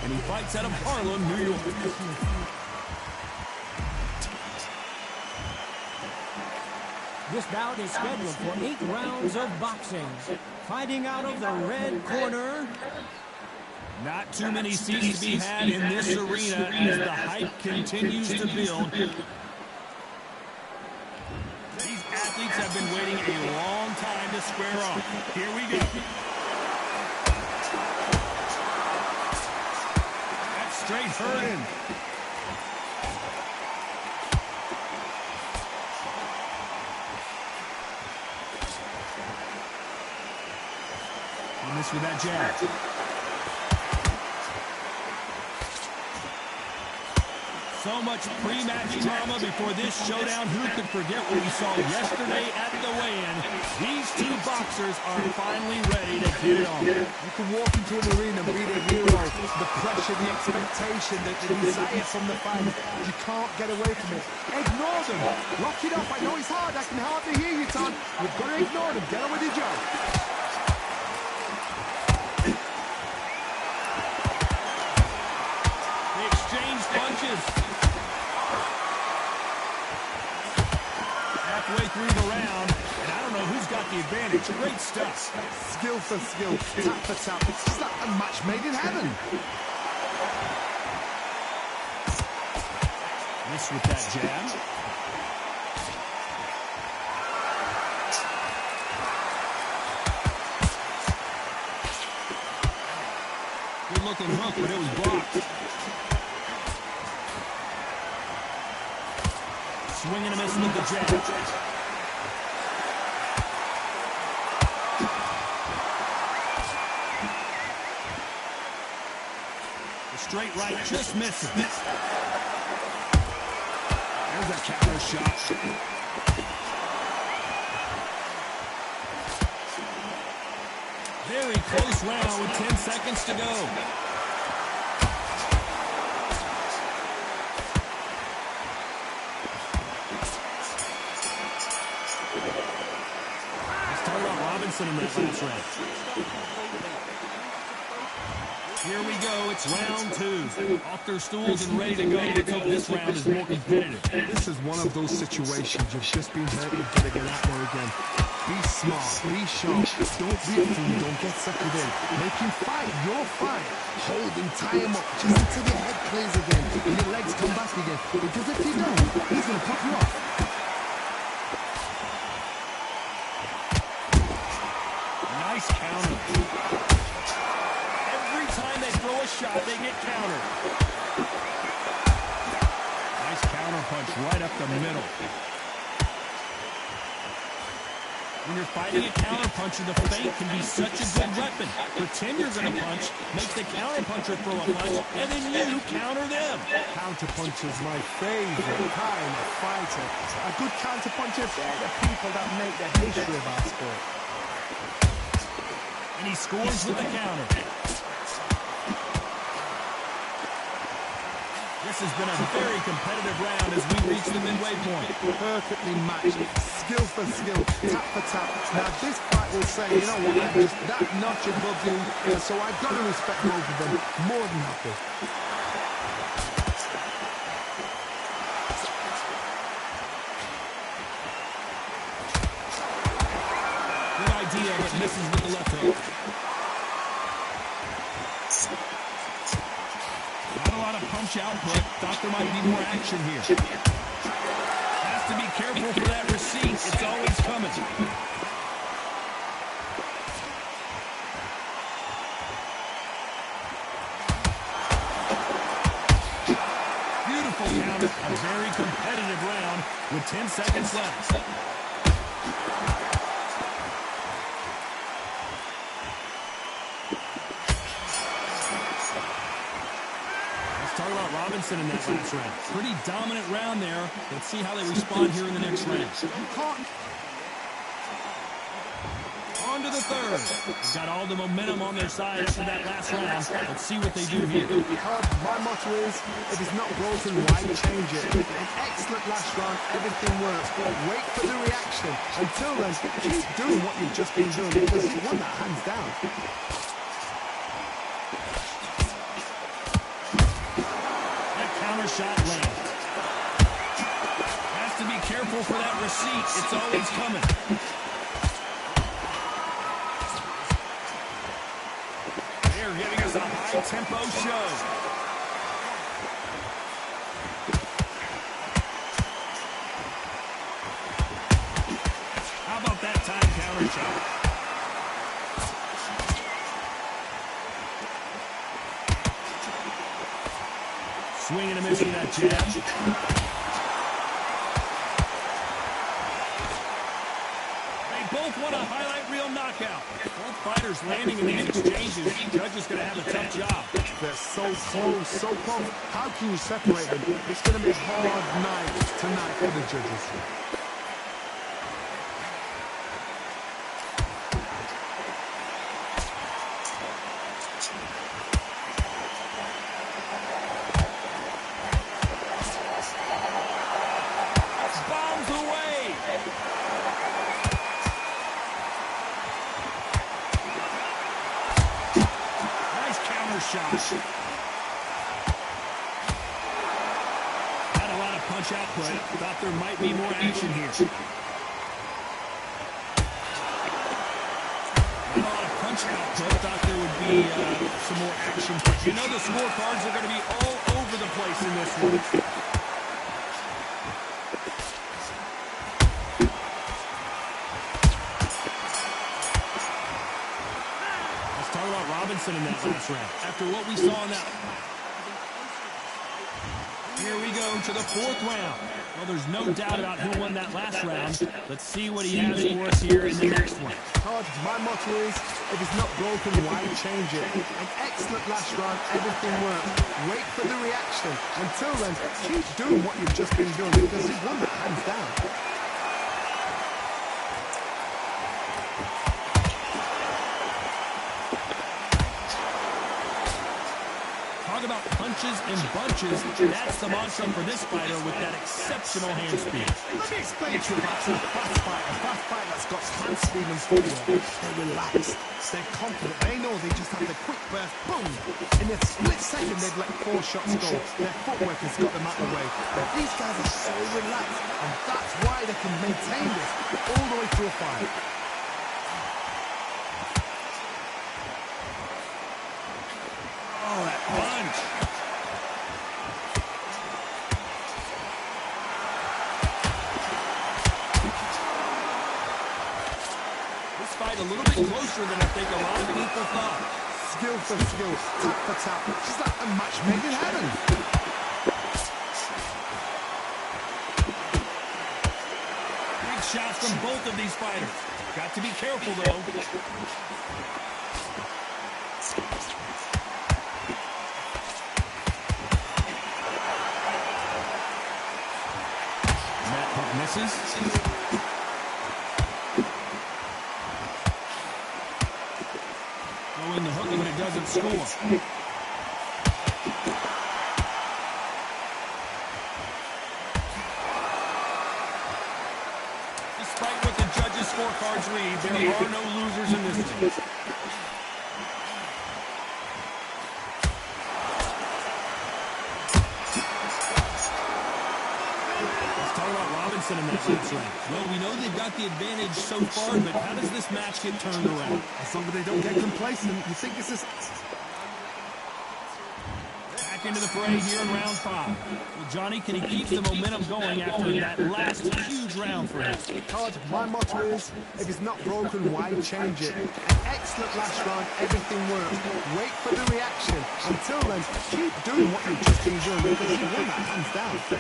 and he fights out of Harlem, New York. This bout is scheduled for 8 rounds of boxing. Fighting out of the red corner. Not too many seats to be had in this arena as the hype continues to build. These athletes have been waiting a long time to square off. Here we go. That's straight hurting. He missed with that jab. So much pre-match drama before this showdown. Who could forget what we saw yesterday at the weigh-in? These two boxers are finally ready to get it on. You can walk into an arena and be the hero. The pressure, the expectation, the desire from the fans. You can't get away from it. Ignore them. Lock it up. I know it's hard. I can hardly hear you, Tom. You've got to ignore them. Get on with your job. They exchange punches. Halfway through the round, and I don't know who's got the advantage. Great stuff. Skill for skill, tap for tap. It's just like a match made in heaven. Miss with that jab. Good looking hook, but it was blocked. Swing and a miss with the jab. The straight right just misses. There's a counter shot. Very close round with 10 seconds to go. In that last round. Here we go. It's round 2. Off their stools and ready to go. Let's hope this round is more competitive. This is one of those situations you've just been hurt. You've got to get out there again. Be smart. Be sharp. Don't be a fool. Don't get suckered in. Make him fight your fight. Hold him. Tie him up. Just until your head clears again. And your legs come back again. Because if you don't, he's going to pop you off. Counter. Every time they throw a shot, they get countered. Nice counter punch right up the middle. When you're fighting a counter puncher, the feint can be such a good weapon. Pretend you're going to punch, make the counter puncher throw a punch, and then you counter them. Counter puncher's my favorite kind of fighter. A good counter puncher, they're the people that make the history of our sport. And he scores with the counter. This has been a very competitive round as we reach the midway point. Perfectly matched. Skill for skill. Tap for tap. Now this fight will say, you know what, I'm just that notch above you. So I've got to respect both of them. More than happy. But misses with the left hook. Not a lot of punch output. Thought there might be more action here. Has to be careful for that receipt. It's always coming. Beautiful counter. A very competitive round with 10 seconds left. Robinson in that last round. Pretty dominant round there. Let's see how they respond here in the next round. On to the third. They've got all the momentum on their side after that last round. Let's see what they do here. My motto is, if it's not broken, why change it? An excellent last round. Everything works. Wait for the reaction. Until then, keep doing what you've just been doing because you won that hands down. shot lands. Has to be careful for that receipt. It's always coming. They're giving us a high-tempo show. How about that time counter shot? Swinging and missing that jab. They both want a highlight reel knockout. Both fighters landing in these exchanges. The judge is going to have a tough job. They're so close, so close. How can you separate them? It's going to be a hard night tonight for the judges. Had a lot of punch output. Thought there might be more action here. Had a lot of punch output. Thought there would be some more action. You know the scorecards are going to be all over the place in this one. Robinson in that last round. After what we saw in that. Here we go to the fourth round. Well, there's no doubt about who won that last round. Let's see what he has for us here in the next one. Todd, my motto is, if it's not broken, why change it? An excellent last round, everything worked. Wait for the reaction. Until then, keep doing what you've just been doing because you've won that hands down. About punches and bunches. That's the mantra for this fighter with that exceptional hand speed. Let me explain to you about a fast fighter that's got hand speed and footwork. They're relaxed, they're confident, they know they just have the quick burst, boom! In a split second they've let 4 shots go. Their footwork has got them out of the way. But these guys are so relaxed, and that's why they can maintain this all the way through a fight. Oh, that punch. This fight a little bit closer than I think a lot of people thought. Skill for skill, tap for tap. Just like a match made in heaven. Big shots from both of these fighters. Got to be careful, though. Misses. Throwing the hook, but it doesn't score. Despite what the judges' scorecards read, there are no losers in this one. In that last round. Well, we know they've got the advantage so far, but how does this match get turned around? As long as they don't get complacent, you think this is... Back into the fray here in round 5. Well, Johnny, can he keep the momentum going after that last huge round for him? Todd, my motto is, if it's not broken, why change it? An excellent last round, everything worked. Wait for the reaction. Until then, keep doing what you've just been doing because you won that hands down.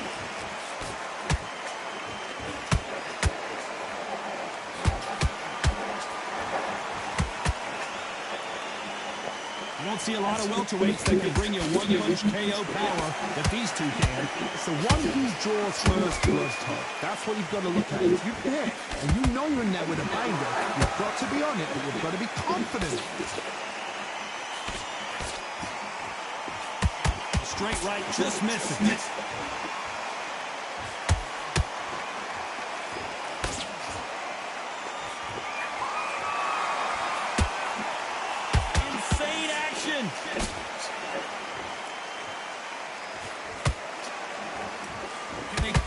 You don't see a lot of welterweights that can bring you one-punch KO power that these two can. It's the one who draws first blood, Todd. That's what you've got to look at. If you hit and you know you're in there with a binder, you've got to be on it, but you've got to be confident. Straight right, just missing.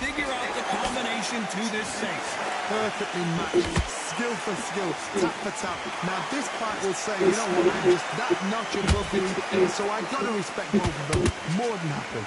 figure out the combination to this safe. Perfectly matched, skill for skill, tap for tap. Now this fight will say, you know what, I'm just that notch above you, so I got to respect both of them. More than happy.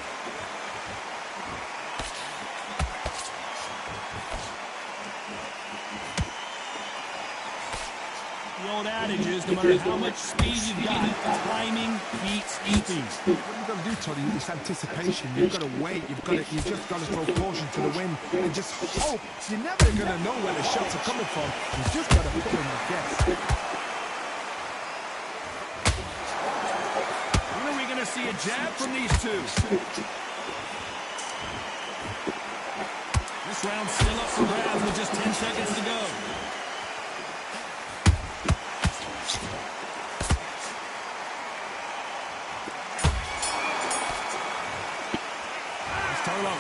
The old adage is, no matter how much speed you've got, timing beats speed. What you've got to do, Toddy, is anticipation. You've got to wait. You just got to throw caution to the wind and just hope. You're never going to know where the shots are coming from. You just got to put in a guess. When are we going to see a jab from these two? This round's still up for grabs with just 10 seconds to go.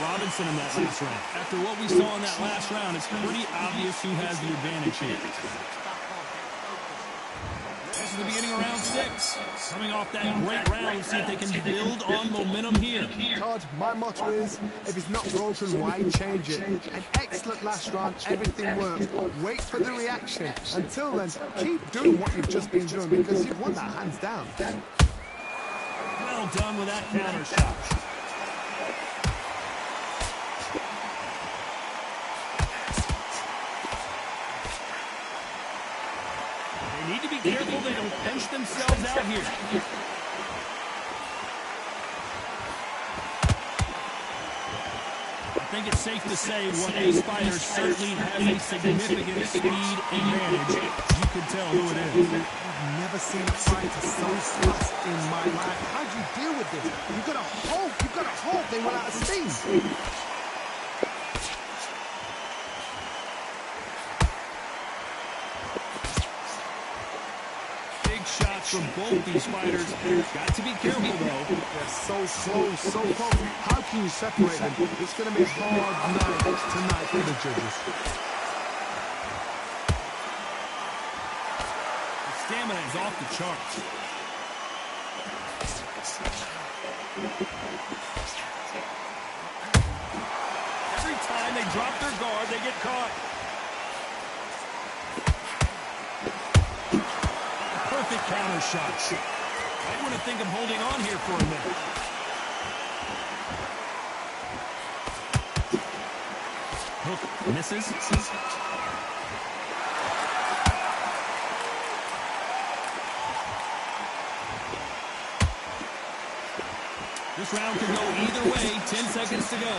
Robinson in that last round. After what we saw in that last round, it's pretty obvious who has the advantage here. This is the beginning of round 6. Coming off that great round, see if they can build on momentum here. Todd, my motto is, if it's not broken, why change it? An excellent last round, everything worked. Wait for the reaction. Until then, keep doing what you've just been doing because you've won that hands down. Well done with that counter shot. Need to be careful they don't pinch themselves out here. I think it's safe to say one ace fighter certainly has a significant speed advantage. You can tell who it is. I've never seen a fighter so fast in my life. How do you deal with this? You've got to hope they run out of steam. From both these fighters. Got to be careful, though. They're so close, so close. How can you separate them? It's going to be a hard night tonight for the judges. The stamina is off the charts. Every time they drop their guard, they get caught. Perfect counter shot. I want to think of holding on here for a minute. Hook misses. This round can go either way. 10 seconds to go.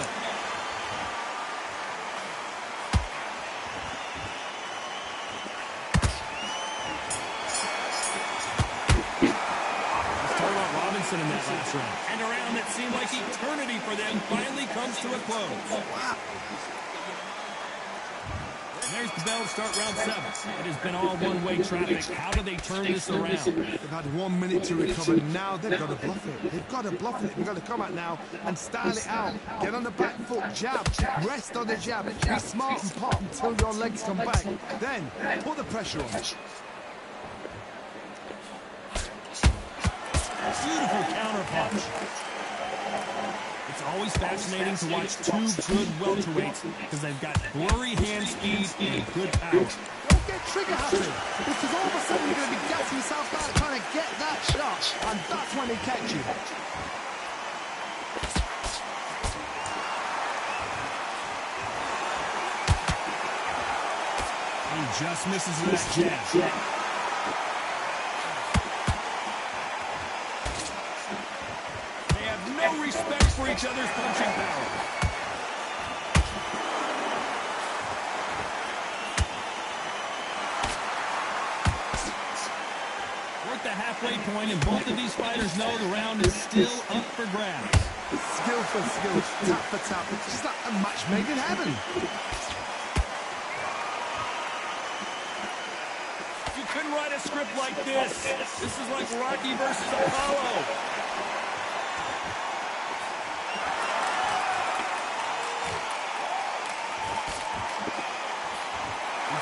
In that last round. And a round that seemed like eternity for them finally comes to a close. Wow. And there's the bell to start round 7. It has been all one-way traffic. How do they turn this around? They've had 1 minute to recover. Now they've got to bluff it. They've got to bluff it. They've got to come out now and style it out. Get on the back foot, jab, rest on the jab. Be smart and pop until your legs come back. Then put the pressure on. Beautiful counter punch. It's always fascinating to watch two good welterweights because they've got blurry hand speed and good power. Don't get trigger happy because all of a sudden you're going to be gassing yourself out trying to get that shot, and that's when they catch you. He just misses with that jab. No respect for each other's punching power. We're at the halfway point, and both of these fighters know the round is still up for grabs. Skill for skill, tap for tap. It's just like a match made in heaven. You couldn't write a script like this. This is like Rocky versus Apollo.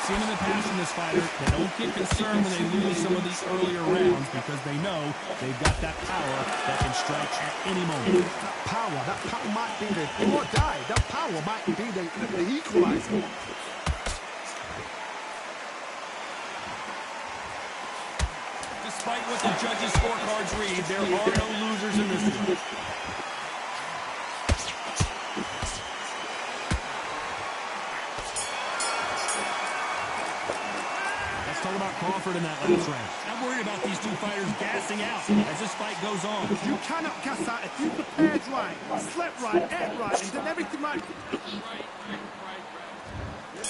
seen in the past from this fighter, they don't get concerned when they lose some of these earlier rounds because they know they've got that power that can strike at any moment. That power might be the do or die. That power might be the equalizer. Despite what the judges' scorecards read, there are no losers in this one. Let's talk about Crawford in that last round. I'm worried about these two fighters gassing out as this fight goes on. You cannot gas out if you prepared right, slept right, ate right, and done everything right.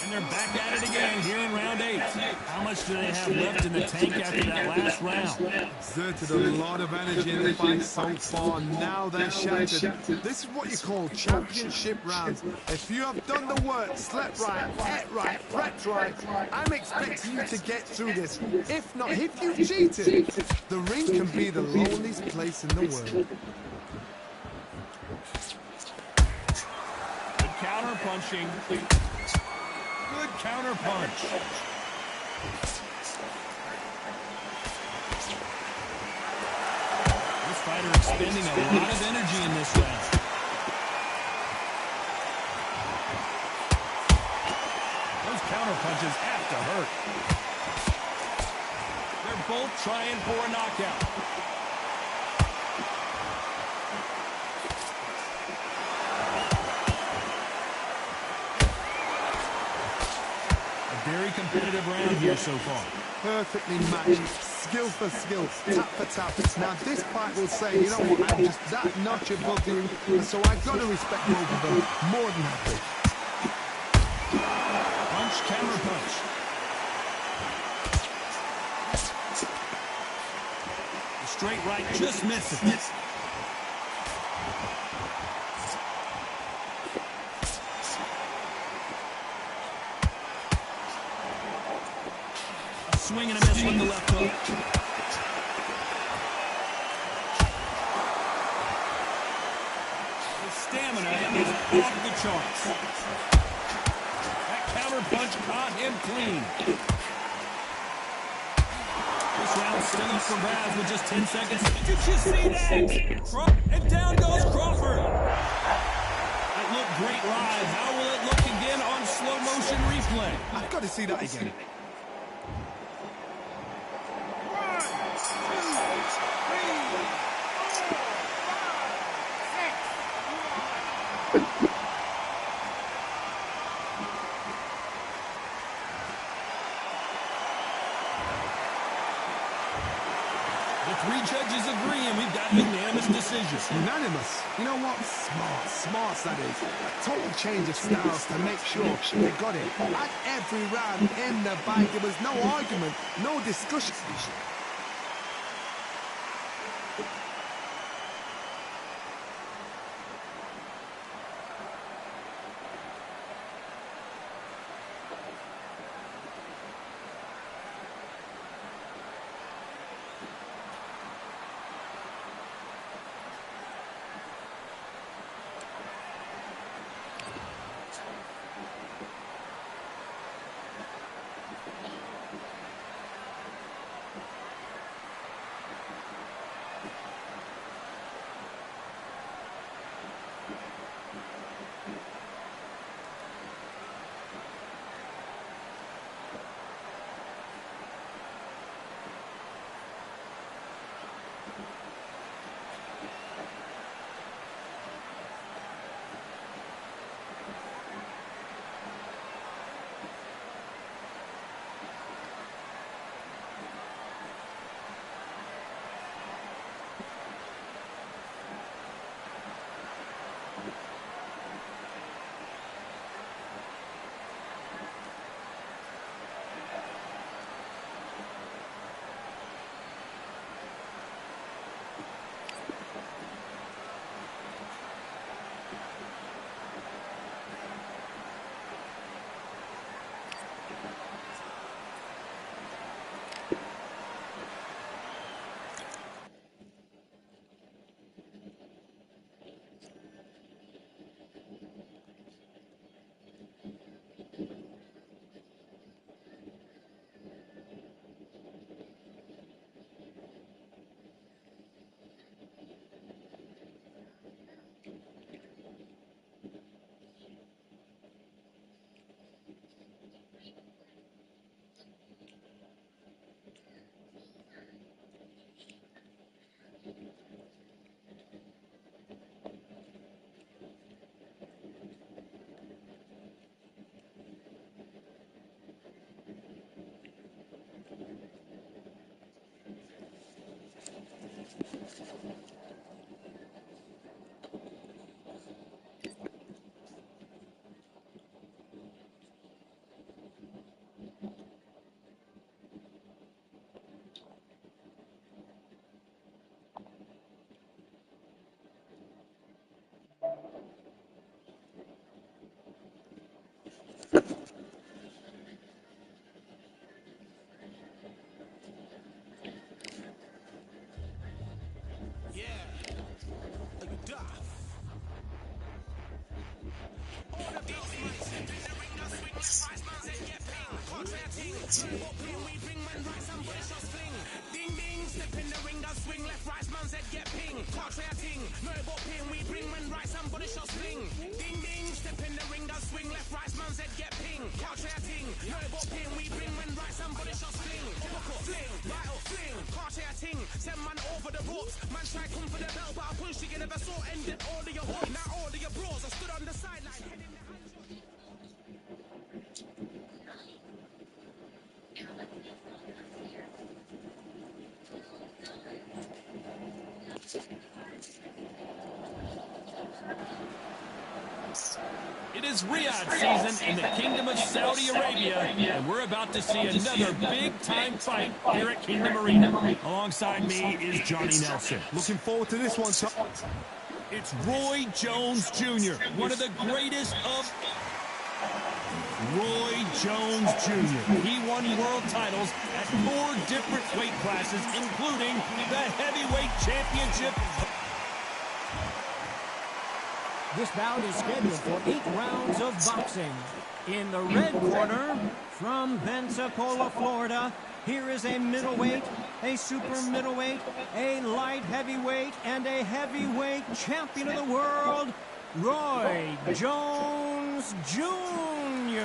And they're back at it again here in round 8. How much do they have left in the tank after that last round? Exerted a lot of energy in the fight so far. Now they're shattered. This is what you call championship rounds. If you have done the work, slept right, ate right, prepped right, I'm expecting you to get through this. If not, if you've cheated, the ring can be the loneliest place in the world. Good counter punching. Good counter punch. This fighter expending a lot of energy in this round. Those counter punches have to hurt. They're both trying for a knockout. Very competitive round here so far. Perfectly matched, skill for skill, tap for tap. Now this fight will say, you know what, I'm just that notch above you, so I've got to respect both of them more than happy. Punch, counter punch. The straight right just missing. Swing and a miss with the left hook. His stamina is off the charts. That counter punch caught him clean. This round's still up for grabs with just 10 seconds. Did you see that? And down goes Crawford. It looked great live. How will it look again on slow motion replay? I've got to see that again. Three judges agree, and we've got unanimous decision. Unanimous? You know what? Smart, that is. A total change of styles to make sure they got it. At every round in the fight, there was no argument, no discussion. Send man over the ropes. Man try come for the belt, but I push you never saw ended all of your hope. Now all of your bros are stood on the sideline. It is Riyadh season in the Kingdom of Saudi Arabia, and we're about to see another big-time fight here at Kingdom Arena. Alongside me is Johnny Nelson. Looking forward to this one, son. It's Roy Jones Jr., one of the greatest of... Roy Jones Jr. He won world titles at 4 different weight classes, including the heavyweight championship. This bout is scheduled for 8 rounds of boxing. In the red corner, from Pensacola, Florida, here is a middleweight, a super middleweight, a light heavyweight, and a heavyweight champion of the world, Roy Jones Jr.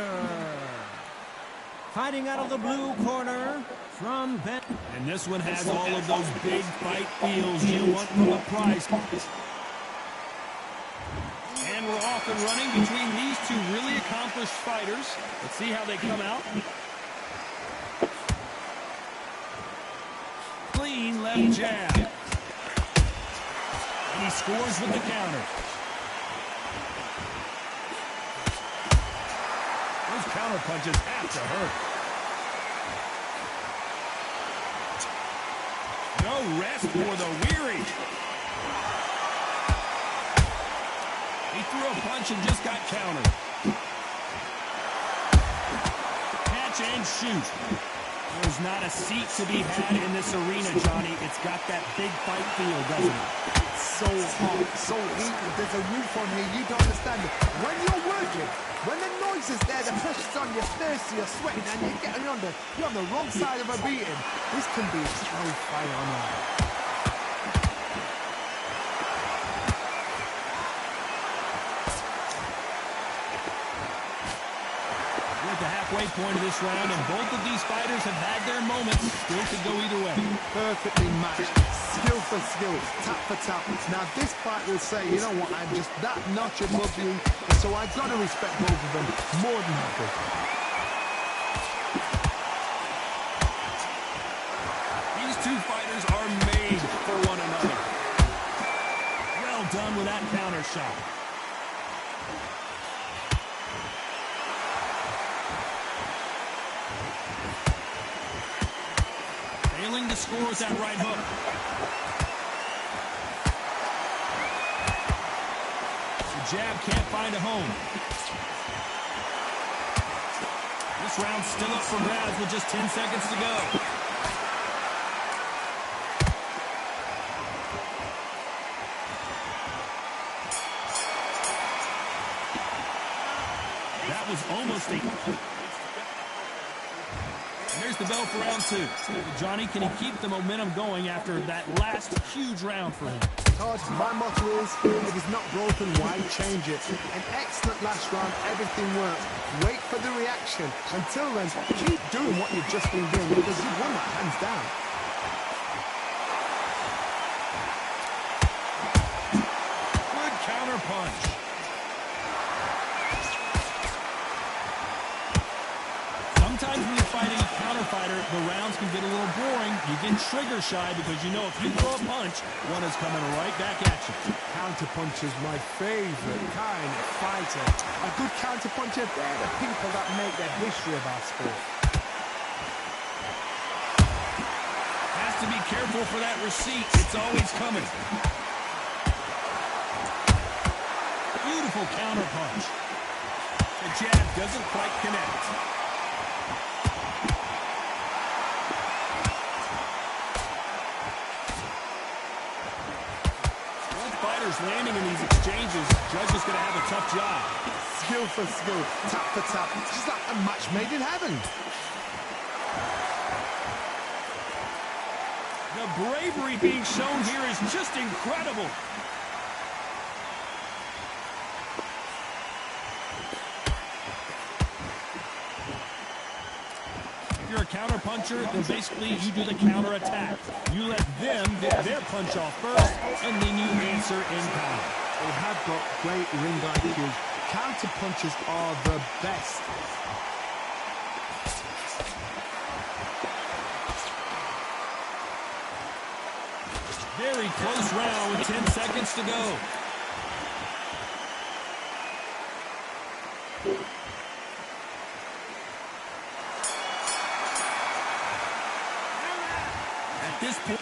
Fighting out of the blue corner, from And this one has all of those big fight feels you want from a prize. And we're off and running between these two really accomplished fighters. Let's see how they come out. Clean left jab. And he scores with the counter. Those counter punches have to hurt. No rest for the weary. He threw a punch and just got countered. Catch and shoot. There's not a seat to be had in this arena, Johnny. It's got that big fight feel, doesn't it? So hot, so heated. There's a roof on here. You don't understand it. When you're working, when the noise is there, the pressure's on, you're thirsty, you're sweating, and you're on the wrong side of a beating. This can be a slow fight on that. Halfway point of this round, and both of these fighters have had their moments. Still could go either way. Perfectly matched, skill for skill, tap for tap. Now this fight will say, you know what, I'm just that notch above you, so I've got to respect both of them. More than happy. These two fighters are made for one another. Well done with that counter shot. Failing to score with that right hook. The jab can't find a home. This round's still up for grabs with just 10 seconds to go. That was almost a... There's the bell for round 2. Johnny, can he keep the momentum going after that last huge round for him? Todd, my motto is, if it's not broken, why change it? An excellent last round, everything worked. Wait for the reaction. Until then, keep doing what you've just been doing because you've won that hands down. Good counter punch. Sometimes when you're fighting a counter fighter, the rounds can get a little boring. You get trigger shy because you know if you throw a punch, one is coming right back at you. Counter punch is my favorite kind of fighter. A good counter puncher, they're the people that make the history of our sport. Has to be careful for that receipt. It's always coming. Beautiful counter punch. The jab doesn't quite connect. Landing in these exchanges, Judge is going to have a tough job. Skill for skill, tap for tap, just like a match made in heaven. The bravery being shown here is just incredible. If you're a counter-puncher, then basically you do the counter-attack. You let them get their punch off first, and then you answer in kind. They have got great ring IQ. Counter-punches are the best. Very close round with 10 seconds to go. At this point,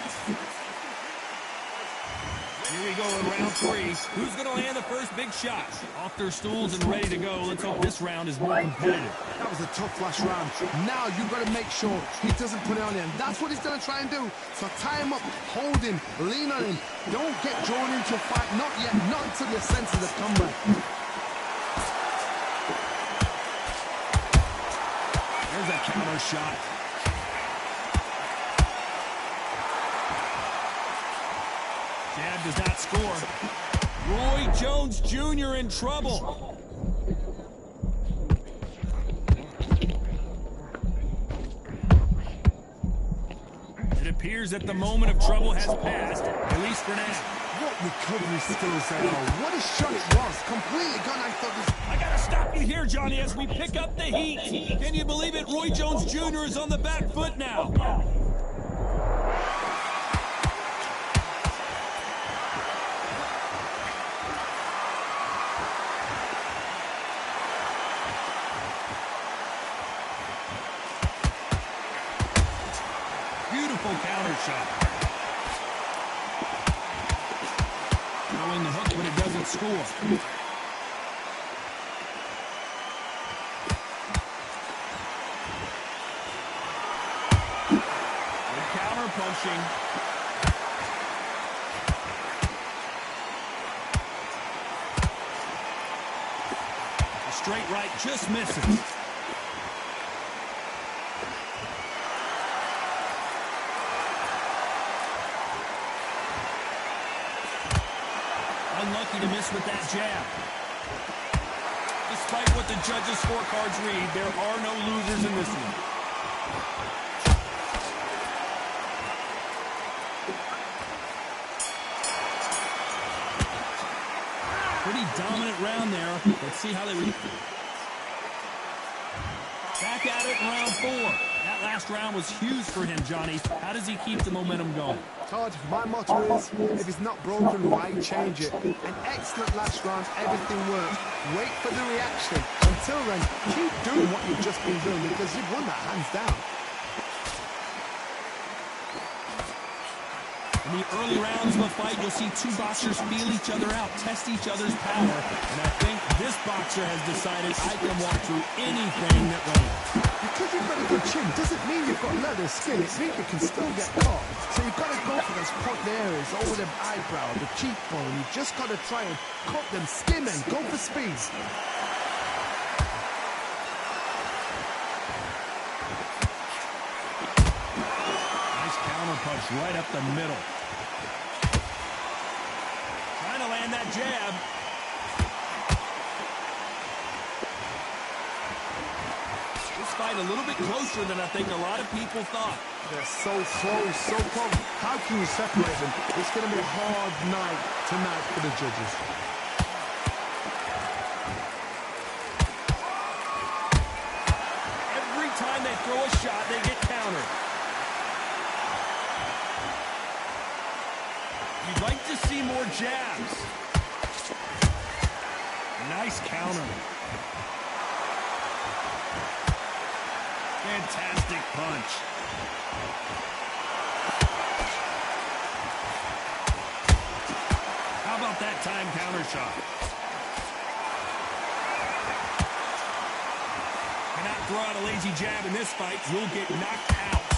here we go in round 3. Who's going to land the first big shot? Off their stools and ready to go. Let's hope this round is more competitive. That was a tough last round. Now you've got to make sure he doesn't put it on him. That's what he's going to try and do. So tie him up, hold him, lean on him. Don't get drawn into a fight. Not yet. Not until your senses have come back. There's a counter shot. Jab does not score. Roy Jones Jr. in trouble. It appears that the moment of trouble has passed, at least for now. What recovery skills they are. What a shot it was. Completely gone. I thought this... I gotta stop you here, Johnny, as we pick up the heat. Can you believe it? Roy Jones Jr. is on the back foot now. Beautiful counter shot. Throwing the hook, but it doesn't score. Good counter punching. The straight right just misses. Unlucky to miss with that jab. Despite what the judges' scorecards read, there are no losers in this one. Pretty dominant round there. Let's see how they read. Back at it in round 4. That last round was huge for him, Johnny. How does he keep the momentum going? Todd, my motto is, if it's not broken, why change it? An excellent last round, everything worked. Wait for the reaction. Until then, keep doing what you've just been doing because you've won that hands down. In the early rounds of a fight, you'll see two boxers feel each other out, test each other's power. And I think this boxer has decided I can walk through anything that waits. Because you've got a good chin doesn't mean you've got leather skin. It means you can still get caught. So you've got to go for those cut areas over the eyebrow, the cheekbone. You've just got to try and cut them, skim them, go for speed. Nice counter punch right up the middle. Trying to land that jab. Fight a little bit closer than I think a lot of people thought. They're so close, so close. How can you separate them? It's going to be a hard night tonight for the judges. Every time they throw a shot, they get countered. You'd like to see more jabs. Nice counter. Fantastic punch. How about that time counter shot? Cannot throw out a lazy jab in this fight. You'll get knocked out.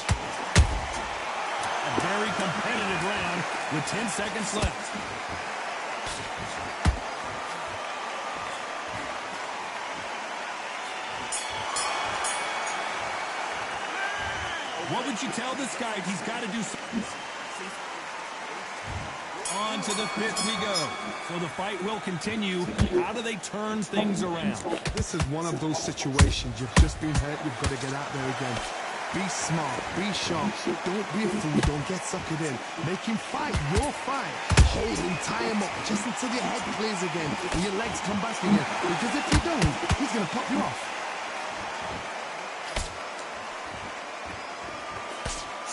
A very competitive round with 10 seconds left. What would you tell this guy if he's got to do something? On to the fifth we go. So the fight will continue. How do they turn things around? This is one of those situations. You've just been hurt. You've got to get out there again. Be smart. Be sharp. Don't be a fool. Don't get suckered in. Make him fight your fight. Hold him, tie him up just until your head clears again and your legs come back again. Because if you don't, he's going to pop you off.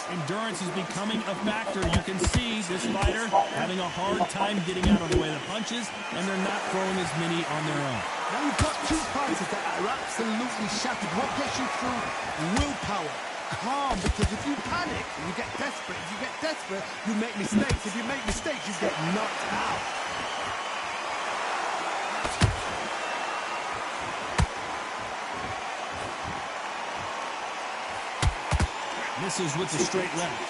Endurance is becoming a factor. You can see this fighter having a hard time getting out of the way of the punches, and they're not throwing as many on their own. Now you've got two fighters that are absolutely shattered. What gets you through? Willpower. Calm, because if you panic, you get desperate. If you get desperate, you make mistakes. If you make mistakes, you get knocked out. Misses with the straight left.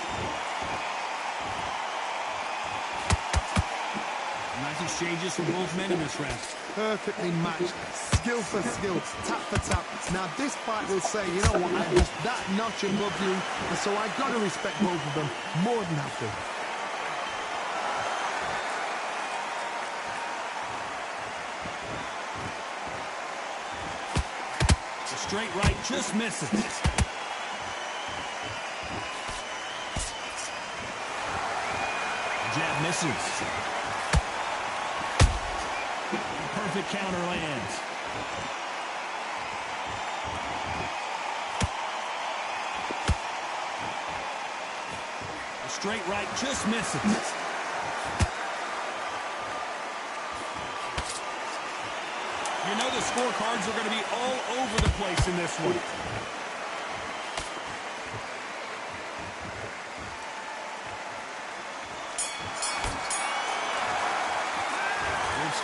Nice exchanges from both men in this round. Perfectly matched, skill for skill, tap for tap. Now this fight will say, you know what, I'm just that notch above you, and so I got to respect both of them more than happy. The straight right just misses. Jab misses. Perfect counter lands. The straight right just misses. You know the scorecards are going to be all over the place in this one.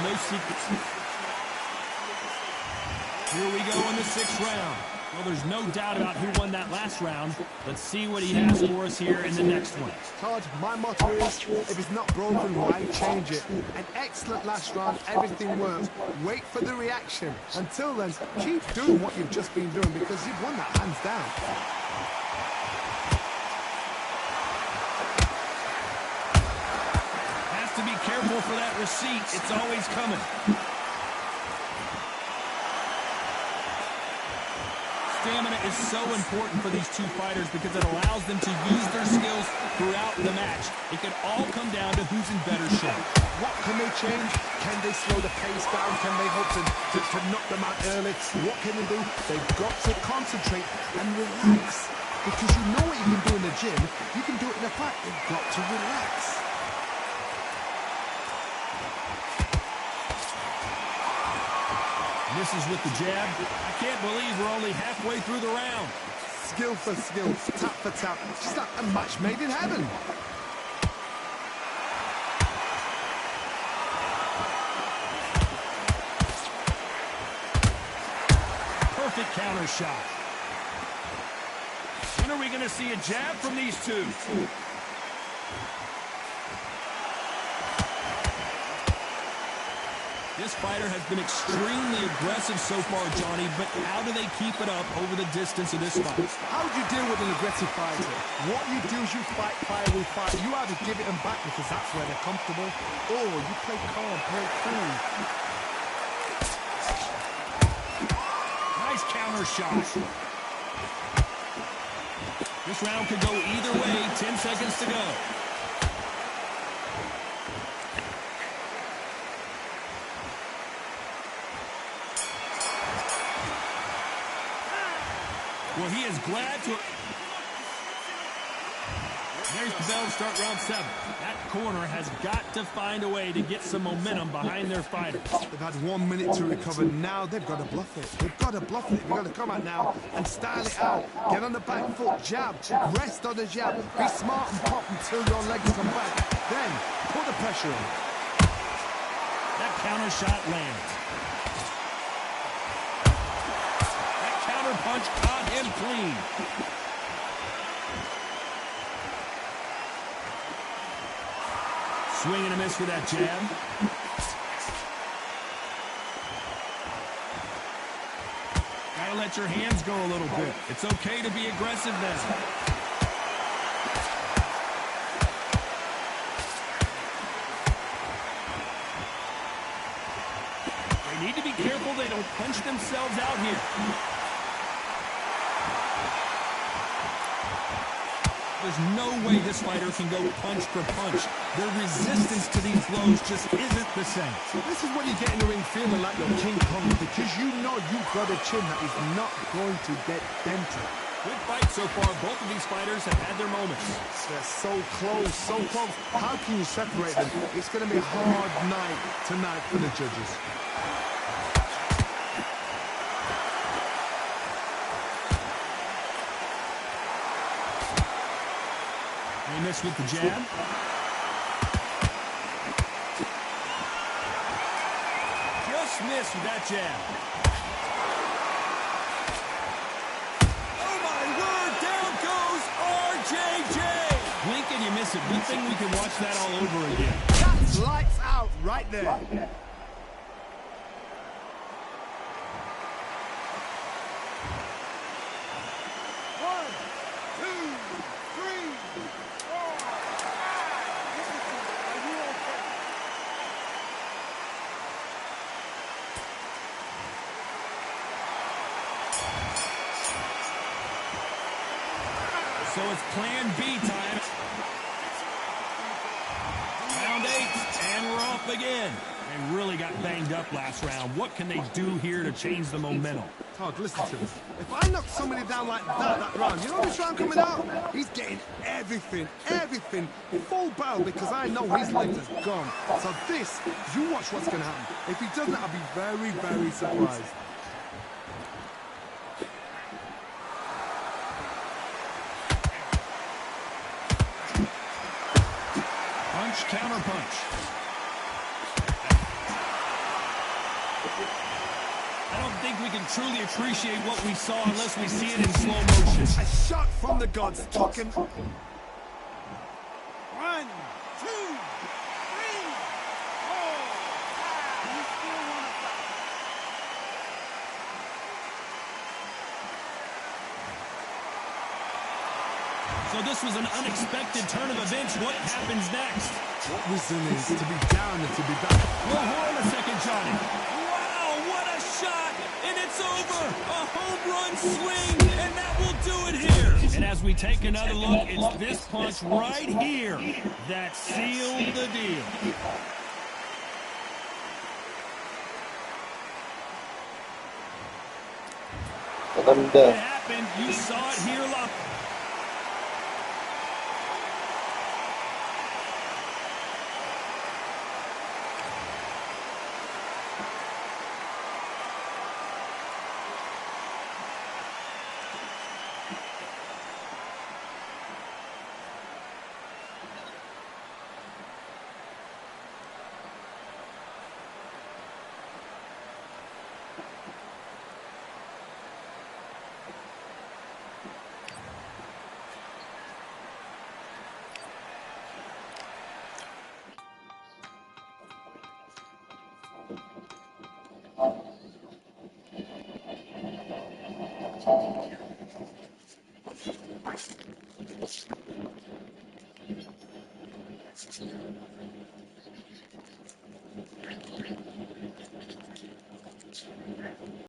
No secrets. Here we go in the sixth round. Well, there's no doubt about who won that last round. Let's see what he has for us here in the next one. Todd, my motto is, if it's not broken, why change it? An excellent last round, everything works. Wait for the reaction. Until then, keep doing what you've just been doing because you've won that hands down. To be careful for that receipt. It's always coming. Stamina is so important for these two fighters because it allows them to use their skills throughout the match. It can all come down to who's in better shape. What can they change? Can they slow the pace down? Can they hope to knock them out early? What can they do? They've got to concentrate and relax. Because you know what you can do in the gym. You can do it in a fight. They've got to relax. Misses with the jab. I can't believe we're only halfway through the round. Skill for skill, tap for tap. Just like a match made in heaven. Perfect counter shot. When are we going to see a jab from these two? This fighter has been extremely aggressive so far, Johnny, but how do they keep it up over the distance of this fight? How do you deal with an aggressive fighter? What you do is you fight fire with fire. You either give it them back because that's where they're comfortable, or you play calm, play cool. Nice counter shot. This round could go either way. 10 seconds to go. Well, he is glad to... There's the bell to start round 7. That corner has got to find a way to get some momentum behind their fighters. They've had 1 minute to recover. Now they've got to bluff it. They've got to bluff it. They've got to come out now and style it out. Get on the back foot, jab, rest on the jab. Be smart and pop until your legs come back. Then put the pressure on. That counter shot lands. That counter punch caught him clean. Swing and a miss for that jab. Gotta let your hands go a little bit. It's okay to be aggressive now. Need to be careful they don't punch themselves out here. There's no way this fighter can go punch for punch. Their resistance to these blows just isn't the same. This is when you get in the ring feeling like you're King Kong, because you know you've got a chin that is not going to get dented. Good fight so far. Both of these fighters have had their moments. They're so close, so close. How can you separate them? It's going to be a hard night tonight for the judges. They miss with the jab. Just missed with that jab. Oh my word, down goes RJJ. Blink and you miss it. Good thing we can watch that all over again. That's lights out right there. So it's plan B time. Round 8, and we're off again. They really got banged up last round. What can they do here to change the momentum? Todd, listen to me. If I knock somebody down like that round, you know this round coming out? He's getting everything, full barrel, because I know his legs are gone. So this, you watch what's going to happen. If he doesn't, I'll be very, very surprised. Counter punch. I don't think we can truly appreciate what we saw unless we see it in slow motion. A shot from the gods, talking. 1, 2, 3, 4. You still want to fight? So this was an unexpected turn of events. What happens next? What resilience to be down and to be back. Well, hold on a second, Johnny. Wow, what a shot! And it's over! A home run swing, and that will do it here. And as we take another look, it's this punch right here that sealed the deal. It happened. You saw it here live.